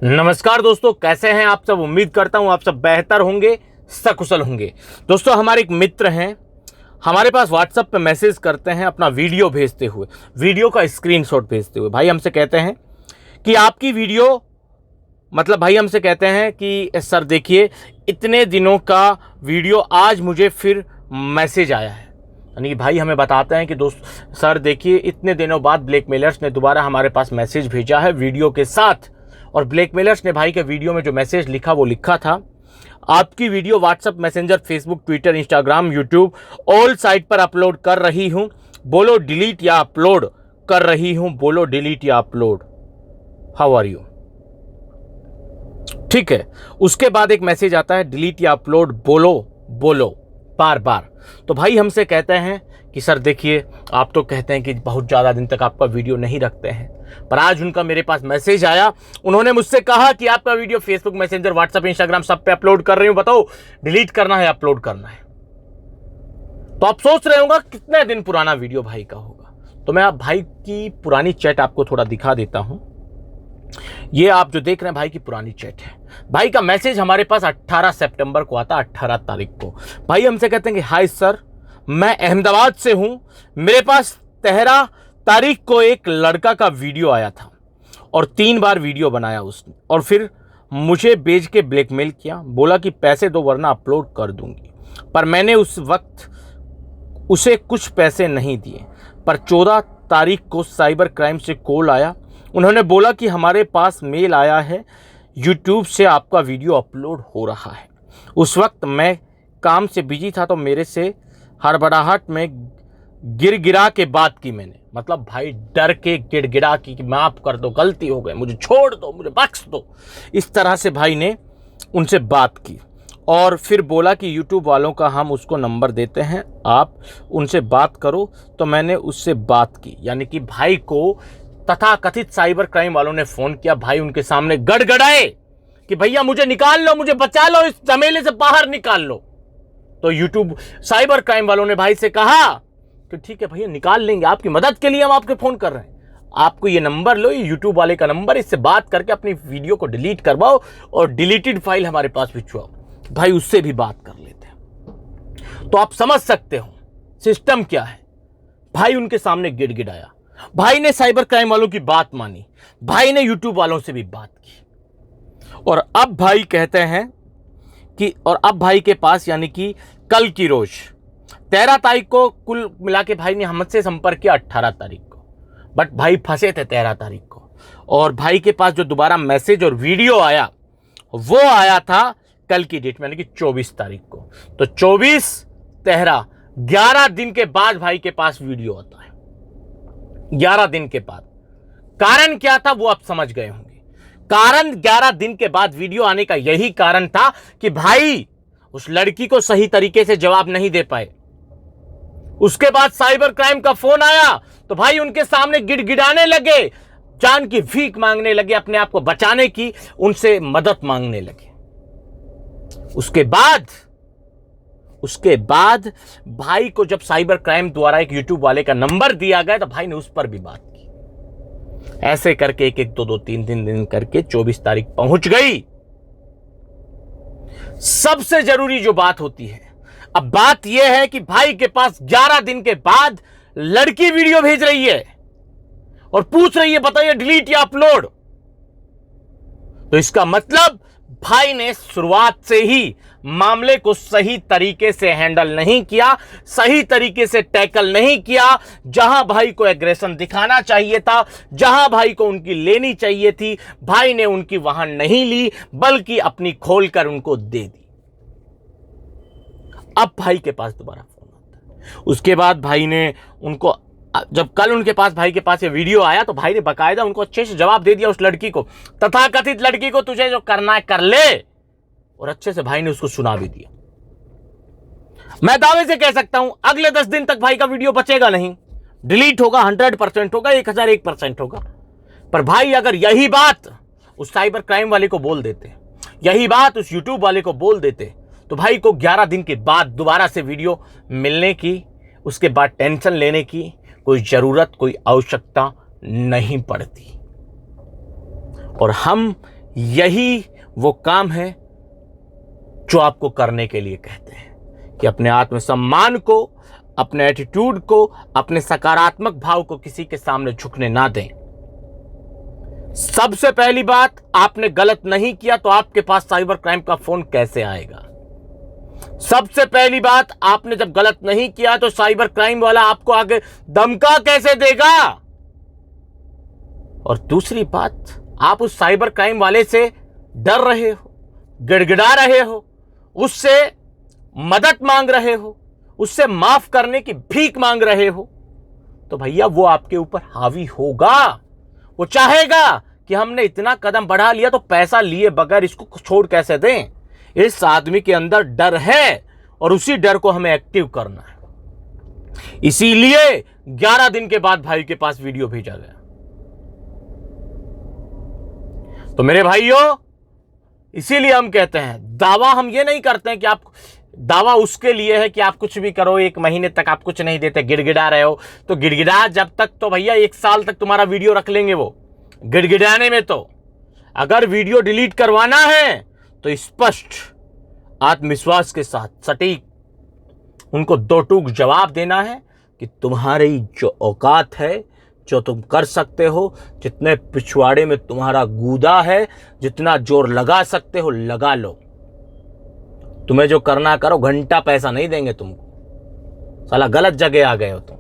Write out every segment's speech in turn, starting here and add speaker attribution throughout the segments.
Speaker 1: नमस्कार दोस्तों, कैसे हैं आप सब। उम्मीद करता हूं आप सब बेहतर होंगे, सकुशल होंगे। दोस्तों, हमारे एक मित्र हैं, हमारे पास व्हाट्सएप पे मैसेज करते हैं अपना वीडियो भेजते हुए, वीडियो का स्क्रीनशॉट भेजते हुए। भाई हमसे कहते हैं कि आपकी वीडियो भाई हमसे कहते हैं कि सर देखिए, इतने दिनों का वीडियो आज मुझे फिर मैसेज आया है। यानी कि भाई हमें बताते हैं कि दोस्त सर देखिए, इतने दिनों बाद ब्लैकमेलर्स ने दोबारा हमारे पास मैसेज भेजा है वीडियो के साथ। और ब्लैकमेलर्स ने भाई के वीडियो में जो मैसेज लिखा वो लिखा था, आपकी video WhatsApp, messenger, Facebook, Twitter, Instagram, YouTube all site पर अपलोड कर रही हूं, बोलो डिलीट या अपलोड कर रही हूं, बोलो डिलीट या अपलोड, हाउ आर यू। ठीक है, उसके बाद एक मैसेज आता है डिलीट या अपलोड, बोलो बोलो बार बार। तो भाई हमसे कहते हैं कि सर देखिए, आप तो कहते हैं कि बहुत ज़्यादा दिन तक आपका वीडियो नहीं रखते हैं, पर आज उनका मेरे पास मैसेज आया। उन्होंने मुझसे कहा कि आपका video Facebook, messenger, WhatsApp, Instagram सब पे अपलोड कर रही हूं, बताओ डिलीट करना है अपलोड करना है। तो आप सोच रहे होंगे कितने दिन पुराना वीडियो भाई का होगा। तो मैं आप भाई की पुरानी चैट आपको थोड़ा दिखा देता हूं। ये आप जो देख रहे हैं भाई की पुरानी चैट है। भाई का मैसेज हमारे पास 18 सितंबर को आता, 18 तारीख को। भाई हमसे कहते हैं कि हाय सर, मैं अहमदाबाद से हूं, मेरे पास 13 तारीख को एक लड़का का वीडियो आया था और 3 बार वीडियो बनाया उसने, और फिर मुझे भेज के ब्लैकमेल किया, बोला कि पैसे दो वरना अपलोड कर दूंगी। पर मैंने उस वक्त उसे कुछ पैसे नहीं दिए। पर 14 तारीख को साइबर क्राइम से कॉल आया, उन्होंने बोला कि हमारे पास मेल आया है, यूट्यूब से आपका वीडियो अपलोड हो रहा है। उस वक्त मैं काम से बिजी था, तो मेरे से हड़बड़ाहट में गिरा के बात की मैंने। मतलब भाई डर के गिड़गिड़ा की कि माफ़ कर दो, गलती हो गई, मुझे छोड़ दो, मुझे बख्श दो। इस तरह से भाई ने उनसे बात की और फिर बोला कि यूट्यूब वालों का हम उसको नंबर देते हैं, आप उनसे बात करो। तो मैंने उससे बात की, यानी कि भाई को तथाकथित साइबर क्राइम वालों ने फ़ोन किया। भाई उनके सामने गड़गड़ाए कि भैया मुझे निकाल लो, मुझे बचा लो, इस झमेले से बाहर निकाल लो। तो यूट्यूब साइबर क्राइम वालों ने भाई से कहा कि ठीक है भैया निकाल लेंगे, आपकी मदद के लिए हम आपके फ़ोन कर रहे हैं, आपको ये नंबर लो, ये यूट्यूब वाले का नंबर, इससे बात करके अपनी वीडियो को डिलीट करवाओ और डिलीटेड फाइल हमारे पास भिजवाओ। भाई उससे भी बात कर लेते हैं। तो आप समझ सकते हो सिस्टम क्या है। भाई उनके सामने गिड़गिड़ाया, भाई ने साइबर क्राइम वालों की बात मानी, भाई ने यूट्यूब वालों से भी बात की। और अब भाई कहते हैं कि अब भाई के पास, यानी कि कल की रोज 13 तारीख को कुल मिला के भाई ने हमसे संपर्क किया 18 तारीख को, बट भाई फंसे थे 13 तारीख को। और भाई के पास जो दोबारा मैसेज और वीडियो आया वो आया था कल की डेट में, यानी कि 24 तारीख को। तो 24, 13, 11 दिन के बाद भाई के पास वीडियो आता है। 11 दिन के बाद। कारण क्या था वो आप समझ गए होंगे। कारण 11 दिन के बाद वीडियो आने का यही कारण था कि भाई उस लड़की को सही तरीके से जवाब नहीं दे पाए। उसके बाद साइबर क्राइम का फोन आया तो भाई उनके सामने गिड़गिड़ाने लगे, जान की भीख मांगने लगे, अपने आप को बचाने की उनसे मदद मांगने लगे। उसके बाद भाई को जब साइबर क्राइम द्वारा एक यूट्यूब वाले का नंबर दिया गया तो भाई ने उस पर भी बात की। ऐसे करके एक 2 3 दिन करके 24 तारीख पहुंच गई। सबसे जरूरी जो बात होती है, अब बात यह है कि भाई के पास 11 दिन के बाद लड़की वीडियो भेज रही है और पूछ रही है बताइए डिलीट या अपलोड। तो इसका मतलब भाई ने शुरुआत से ही मामले को सही तरीके से हैंडल नहीं किया, सही तरीके से टैकल नहीं किया। जहां भाई को एग्रेशन दिखाना चाहिए था, जहां भाई को उनकी लेनी चाहिए थी, भाई ने उनकी वहां नहीं ली, बल्कि अपनी खोलकर उनको दे दी। अब भाई के पास दोबारा फोन आता है। उसके बाद भाई ने उनको, जब कल उनके पास भाई के पास ये वीडियो आया तो भाई ने बकायदा उनको अच्छे से जवाब दे दिया उस लड़की को, तथाकथित लड़की को, तुझे जो करना है कर ले। और अच्छे से भाई ने उसको सुना भी दिया। मैं दावे से कह सकता हूं अगले 10 दिन तक भाई का वीडियो बचेगा नहीं, डिलीट होगा, 100% होगा, 1001% होगा। पर भाई अगर यही बात उस साइबर क्राइम वाले को बोल देते, यही बात उस यूट्यूब वाले को बोल देते, तो भाई को 11 दिन के बाद दोबारा से वीडियो मिलने की, उसके बाद टेंशन लेने की कोई जरूरत, कोई आवश्यकता नहीं पड़ती। और हम यही वो काम है जो आपको करने के लिए कहते हैं कि अपने आत्मसम्मान को, अपने एटीट्यूड को, अपने सकारात्मक भाव को किसी के सामने झुकने ना दें। सबसे पहली बात, आपने गलत नहीं किया तो आपके पास साइबर क्राइम का फोन कैसे आएगा? सबसे पहली बात, आपने जब गलत नहीं किया तो साइबर क्राइम वाला आपको आगे धमका कैसे देगा? और दूसरी बात, आप उस साइबर क्राइम वाले से डर रहे हो, गिड़गिड़ा रहे हो, उससे मदद मांग रहे हो, उससे माफ करने की भीख मांग रहे हो, तो भैया वो आपके ऊपर हावी होगा। वो चाहेगा कि हमने इतना कदम बढ़ा लिया तो पैसा लिए बगैर इसको छोड़ कैसे दें। इस आदमी के अंदर डर है और उसी डर को हमें एक्टिव करना है। इसीलिए 11 दिन के बाद भाई के पास वीडियो भेजा गया। तो मेरे भाइयों, इसीलिए हम कहते हैं, दावा हम ये नहीं करते हैं कि आप, दावा उसके लिए है कि आप कुछ भी करो, 1 महीने तक आप कुछ नहीं देते, गिड़गिड़ा रहे हो तो गिड़गिड़ा जब तक, तो भैया 1 साल तक तुम्हारा वीडियो रख लेंगे वो गिड़गिड़ाने में। तो अगर वीडियो डिलीट करवाना है तो स्पष्ट आत्मविश्वास के साथ सटीक उनको 2 टूक जवाब देना है कि तुम्हारी जो औकात है, जो तुम कर सकते हो, जितने पिछवाड़े में तुम्हारा गूदा है, जितना जोर लगा सकते हो लगा लो। तुम्हें जो करना करो, घंटा पैसा नहीं देंगे तुमको, साला गलत जगह आ गए हो तुम।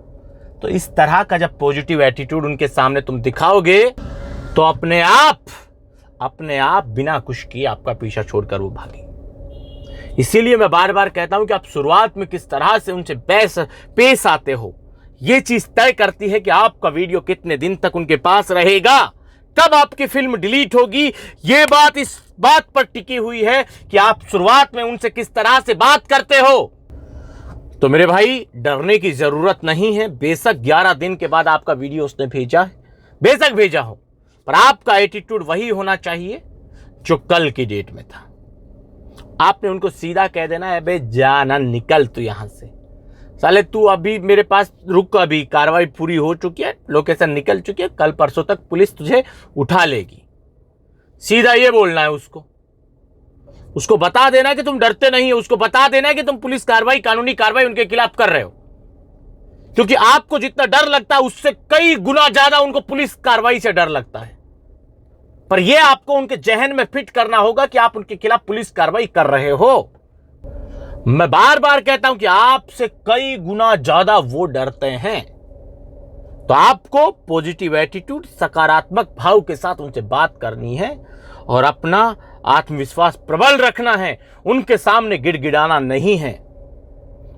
Speaker 1: तो इस तरह का जब पॉजिटिव एटीट्यूड उनके सामने तुम दिखाओगे तो अपने आप बिना कुछ किए आपका पीछा छोड़कर वो भागे। इसीलिए मैं बार बार कहता हूं कि आप शुरुआत में किस तरह से उनसे पेश आते हो, ये चीज तय करती है कि आपका वीडियो कितने दिन तक उनके पास रहेगा, कब आपकी फिल्म डिलीट होगी। ये बात इस बात पर टिकी हुई है कि आप शुरुआत में उनसे किस तरह से बात करते हो। तो मेरे भाई, डरने की जरूरत नहीं है। बेशक 11 दिन के बाद आपका वीडियो उसने भेजा है, बेशक भेजा हो, पर आपका एटीट्यूड वही होना चाहिए जो कल की डेट में था। आपने उनको सीधा कह देना है, बे जाना, निकल तू यहां से, साले तू अभी मेरे पास रुक, अभी कार्रवाई पूरी हो चुकी है, लोकेशन निकल चुकी है, कल परसों तक पुलिस तुझे उठा लेगी। सीधा ये बोलना है उसको बता देना है कि तुम डरते नहीं हो, उसको बता देना है कि तुम पुलिस कार्रवाई, कानूनी कार्रवाई उनके खिलाफ कर रहे हो, क्योंकि आपको जितना डर लगता है उससे कई गुना ज्यादा उनको पुलिस कार्रवाई से डर लगता है। पर यह आपको उनके जहन में फिट करना होगा कि आप उनके खिलाफ पुलिस कार्रवाई कर रहे हो। मैं बार बार कहता हूं कि आपसे कई गुना ज्यादा वो डरते हैं। तो आपको पॉजिटिव एटीट्यूड, सकारात्मक भाव के साथ उनसे बात करनी है और अपना आत्मविश्वास प्रबल रखना है। उनके सामने गिड़गिड़ाना नहीं है।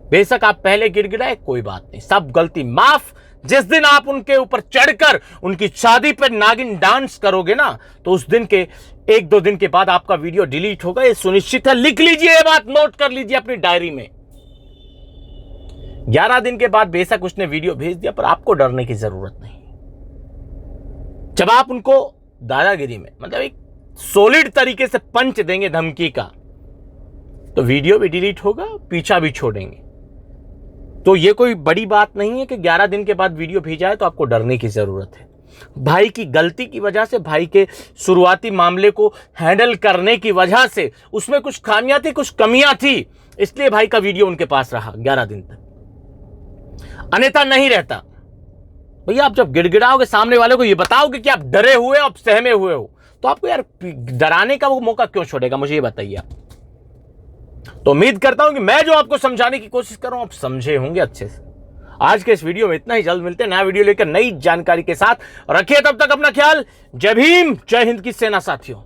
Speaker 1: बेशक आप पहले गिड़गिड़ाए, कोई बात नहीं, सब गलती माफ। जिस दिन आप उनके ऊपर चढ़कर उनकी शादी पर नागिन डांस करोगे ना, तो उस दिन के 1-2 दिन के बाद आपका वीडियो डिलीट होगा, ये सुनिश्चित है। लिख लीजिए, ये बात नोट कर लीजिए अपनी डायरी में। 11 दिन के बाद बेशक उसने वीडियो भेज दिया, पर आपको डरने की जरूरत नहीं। जब आप उनको दादागिरी में, मतलब एक सॉलिड तरीके से पंच देंगे धमकी का, तो वीडियो भी डिलीट होगा, पीछा भी छोड़ेंगे। तो ये कोई बड़ी बात नहीं है कि 11 दिन के बाद वीडियो भेजा है तो आपको डरने की जरूरत है। भाई की गलती की वजह से, भाई के शुरुआती मामले को हैंडल करने की वजह से उसमें कुछ खामियां थी, कुछ कमियां थी, इसलिए भाई का वीडियो उनके पास रहा 11 दिन तक, अन्यथा नहीं रहता। भैया आप जब गिड़गिड़ाओगे, सामने वाले को ये बताओगे कि आप डरे हुए हो, आप सहमे हुए हो, तो आपको यार डराने का वो मौका क्यों छोड़ेगा, मुझे ये बताइए आप। तो उम्मीद करता हूं कि मैं जो आपको समझाने की कोशिश कर रहा हूं आप समझे होंगे अच्छे से। आज के इस वीडियो में इतना ही। जल्द मिलते हैं नया वीडियो लेकर नई जानकारी के साथ। रखिए तब तक अपना ख्याल। जय भीम, जय हिंद की सेना साथियों।